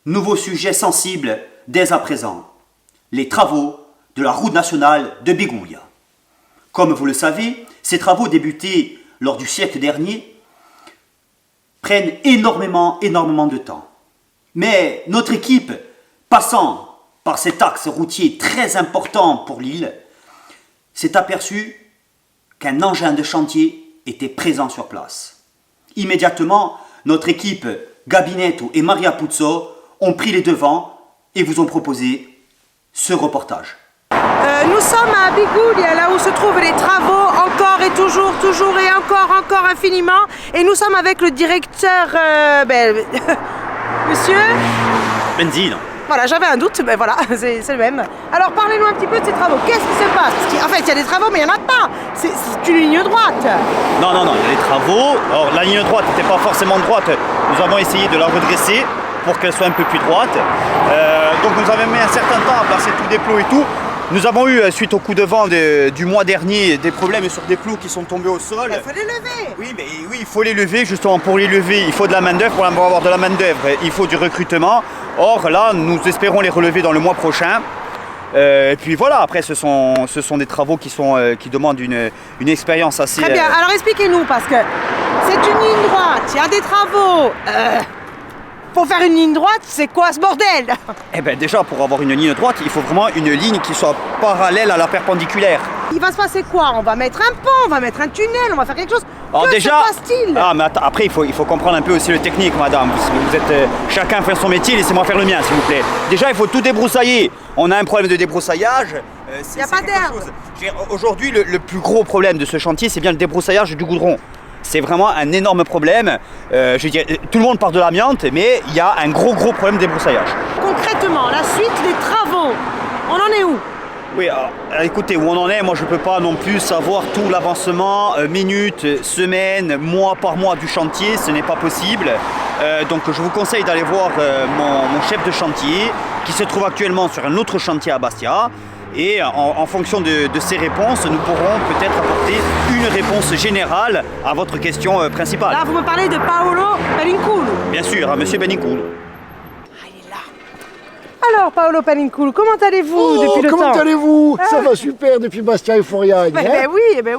Nouveau sujet sensible dès à présent. Les travaux de la route nationale de Bigoulia. Comme vous le savez, ces travaux débutés lors du siècle dernier prennent énormément de temps. Mais notre équipe, passant par cet axe routier très important pour l'île, s'est aperçue qu'un engin de chantier était présent sur place. Immédiatement, notre équipe Gabinetto et Maria Puzzo ont pris les devants et vous ont proposé ce reportage. Nous sommes à Bigoulia, là où se trouvent les travaux, encore et toujours et encore infiniment. Et nous sommes avec le directeur, monsieur Benzine. Voilà, j'avais un doute, mais voilà, c'est le même. Alors parlez-nous un petit peu de ces travaux, qu'est-ce qui se passe? Parce qu'en fait, il y a des travaux, mais il n'y en a pas. C'est une ligne droite. Non, il y a des travaux. Alors la ligne droite n'était pas forcément droite. Nous avons essayé de la redresser pour qu'elle soit un peu plus droite. Donc nous avons mis un certain temps à placer tous des plots et tout. Nous avons eu, suite au coup de vent du mois dernier, des problèmes sur des plots qui sont tombés au sol. Il faut les lever. Oui, il faut les lever. Justement, pour les lever, il faut de la main-d'œuvre. Pour avoir de la main-d'œuvre, il faut du recrutement. Or, là, nous espérons les relever dans le mois prochain. Et puis voilà, après, ce sont des travaux qui demandent une expérience assez... Très bien, alors expliquez-nous, parce que c'est une ligne droite, il y a des travaux. Pour faire une ligne droite, c'est quoi ce bordel? Eh bien déjà, pour avoir une ligne droite, il faut vraiment une ligne qui soit parallèle à la perpendiculaire. Il va se passer quoi? On va mettre un pont, on va mettre un tunnel, on va faire quelque chose. Alors Que déjà, se passe-t-il? mais après, il faut comprendre un peu aussi le technique, madame. Vous êtes chacun fait son métier, laissez-moi faire le mien, s'il vous plaît. Déjà, il faut tout débroussailler. On a un problème de débroussaillage. Il n'y a pas d'herbe. Aujourd'hui, le plus gros problème de ce chantier, c'est bien le débroussaillage du goudron. C'est vraiment un énorme problème. Je veux dire, tout le monde parle de l'amiante, mais il y a un gros problème de débroussaillage. Concrètement, la suite des travaux, on en est où? Oui, alors, écoutez, où on en est, moi je ne peux pas non plus savoir tout l'avancement, minutes, semaines, mois par mois du chantier, ce n'est pas possible. Donc je vous conseille d'aller voir mon chef de chantier qui se trouve actuellement sur un autre chantier à Bastia. Et en fonction de ces réponses, nous pourrons peut-être apporter une réponse générale à votre question principale. Là, vous me parlez de Paolo Palincoulu. Bien sûr, à monsieur Benicoul. Alors, Paolo Palincoulu, comment allez-vous depuis le temps? Comment allez-vous? Ça va super depuis Bastia et Foriagne.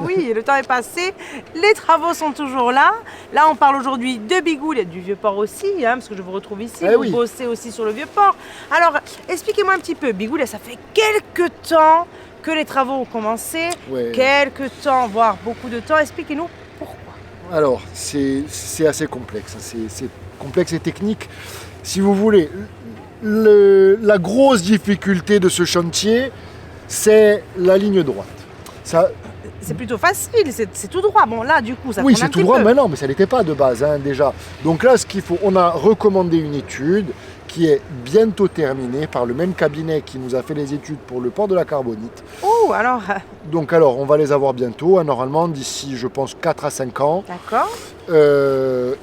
Oui, le temps est passé, les travaux sont toujours là. Là, on parle aujourd'hui de Bigoulia, du Vieux-Port aussi, parce que je vous retrouve ici, vous bossez aussi sur le Vieux-Port. Alors, expliquez-moi un petit peu, Bigoulia, ça fait quelques temps que les travaux ont commencé, quelques temps, voire beaucoup de temps. Expliquez-nous pourquoi. Alors, c'est assez complexe, c'est complexe et technique. Si vous voulez, la grosse difficulté de ce chantier, c'est la ligne droite. C'est plutôt facile, c'est tout droit. Bon, là, du coup, ça oui, prend un c'est petit tout droit, peu. mais non, mais ça n'était pas de base, déjà. Donc là, ce qu'il faut, on a recommandé une étude qui est bientôt terminée par le même cabinet qui nous a fait les études pour le port de la Carbonite. Oh, alors... Donc alors, on va les avoir bientôt, normalement d'ici, je pense, 4 à 5 ans. D'accord.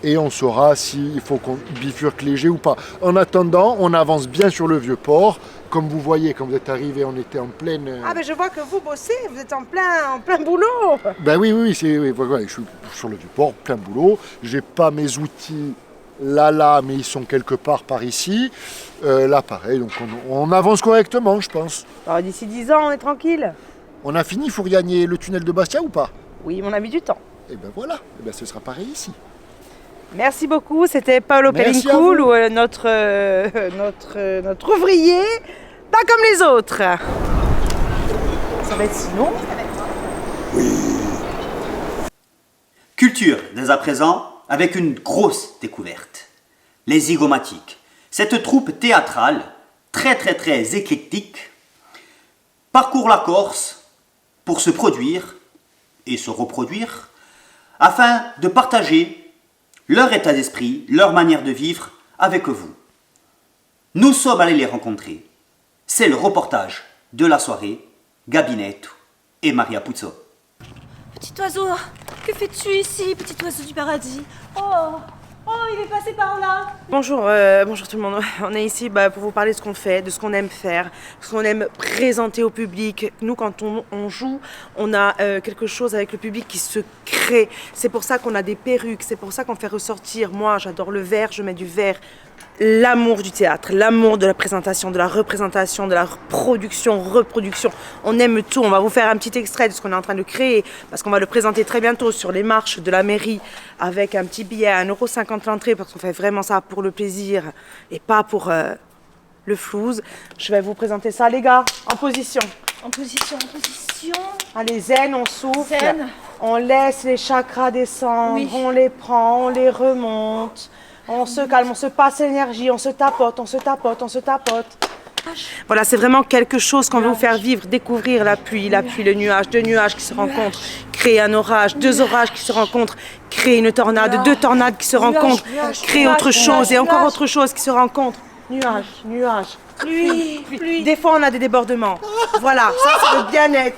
Et on saura s'il faut qu'on bifurque léger ou pas. En attendant, on avance bien sur le vieux port. Comme vous voyez, quand vous êtes arrivé, on était en pleine... Ah ben je vois que vous bossez, vous êtes en plein boulot. Ben oui, voilà, je suis sur le vieux port, plein boulot. J'ai pas mes outils là, mais ils sont quelque part par ici. Là, pareil, donc on avance correctement, je pense. Alors d'ici 10 ans, on est tranquille. On a fini Foriagne et le tunnel de Bastia ou pas? Oui, mais on a mis du temps. Et ben voilà, et ben ce sera pareil ici. Merci beaucoup, c'était Paolo Palincoulu, notre ouvrier, pas comme les autres. Ça va être sinon. Culture dès à présent avec une grosse découverte. Les Zygomatiques. Cette troupe théâtrale, très éclectique, parcourt la Corse pour se produire et se reproduire afin de partager leur état d'esprit, leur manière de vivre avec vous. Nous sommes allés les rencontrer. C'est le reportage de la soirée, Gabinetto et Maria Puzzo. Petit oiseau, que fais-tu ici, petit oiseau du paradis? Oh, il est passé par là. Bonjour tout le monde. On est ici pour vous parler de ce qu'on fait, de ce qu'on aime faire, de ce qu'on aime présenter au public. Nous, quand on joue, on a quelque chose avec le public qui se crée. C'est pour ça qu'on a des perruques, c'est pour ça qu'on fait ressortir. Moi, j'adore le vert, je mets du vert l'amour du théâtre, l'amour de la présentation, de la représentation, de la production, reproduction. On aime tout. On va vous faire un petit extrait de ce qu'on est en train de créer parce qu'on va le présenter très bientôt sur les marches de la mairie avec un petit billet à 1,50 € l'entrée parce qu'on fait vraiment ça pour le plaisir et pas pour le flouze. Je vais vous présenter ça, les gars, en position. En position, en position. Allez, zen, on souffle. Zen. On laisse les chakras descendre, Oui. on les prend, on les remonte. On se calme, on se passe l'énergie, on se tapote, on se tapote, on se tapote. Voilà, c'est vraiment quelque chose qu'on veut vous faire vivre, découvrir la pluie, le nuage, deux nuages qui se rencontrent, créer un orage, deux orages qui se rencontrent, créer une tornade, deux tornades qui se rencontrent, créer autre chose et encore autre chose qui se rencontrent. Nuage, nuage. Pluie, pluie. Des fois, on a des débordements. Voilà, ça c'est le bien-être.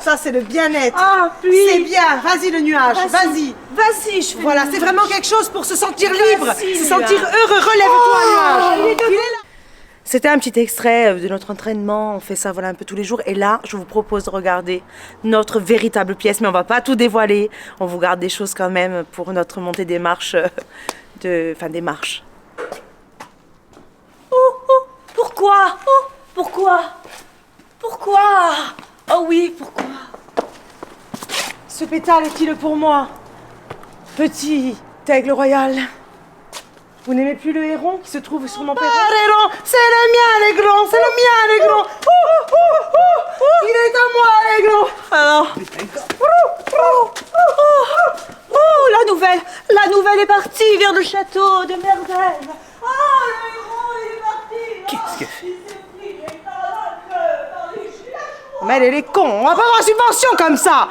Ça c'est le bien-être. Ah, pluie. C'est bien, vas-y le nuage, vas-y. Vas-y, je fais Voilà, le c'est nuage. vraiment quelque chose pour se sentir libre, Vas-y, se le sentir nuage. heureux. Relève-toi, nuage. Il est debout. C'était un petit extrait de notre entraînement. On fait ça voilà un peu tous les jours. Et là, je vous propose de regarder notre véritable pièce, mais on va pas tout dévoiler. On vous garde des choses quand même pour notre montée des marches, des marches. Pourquoi? Oh, pourquoi? Pourquoi? Oh oui, pourquoi? Ce pétale est-il pour moi? Petit aigle royal. Vous n'aimez plus le héron qui se trouve sur mon perron? Héron, c'est le mien, l'aiglon, c'est le mien, l'aiglon. Il est à moi, l'aiglon. Alors, Oh, la nouvelle est partie vers le château de Merveille. Oh, le héros, il est parti. Qu'est-ce qu'elle fait? Il s'est pris les calanques dans les gilets jaunes. mais elle est con. On va pas avoir subvention comme ça.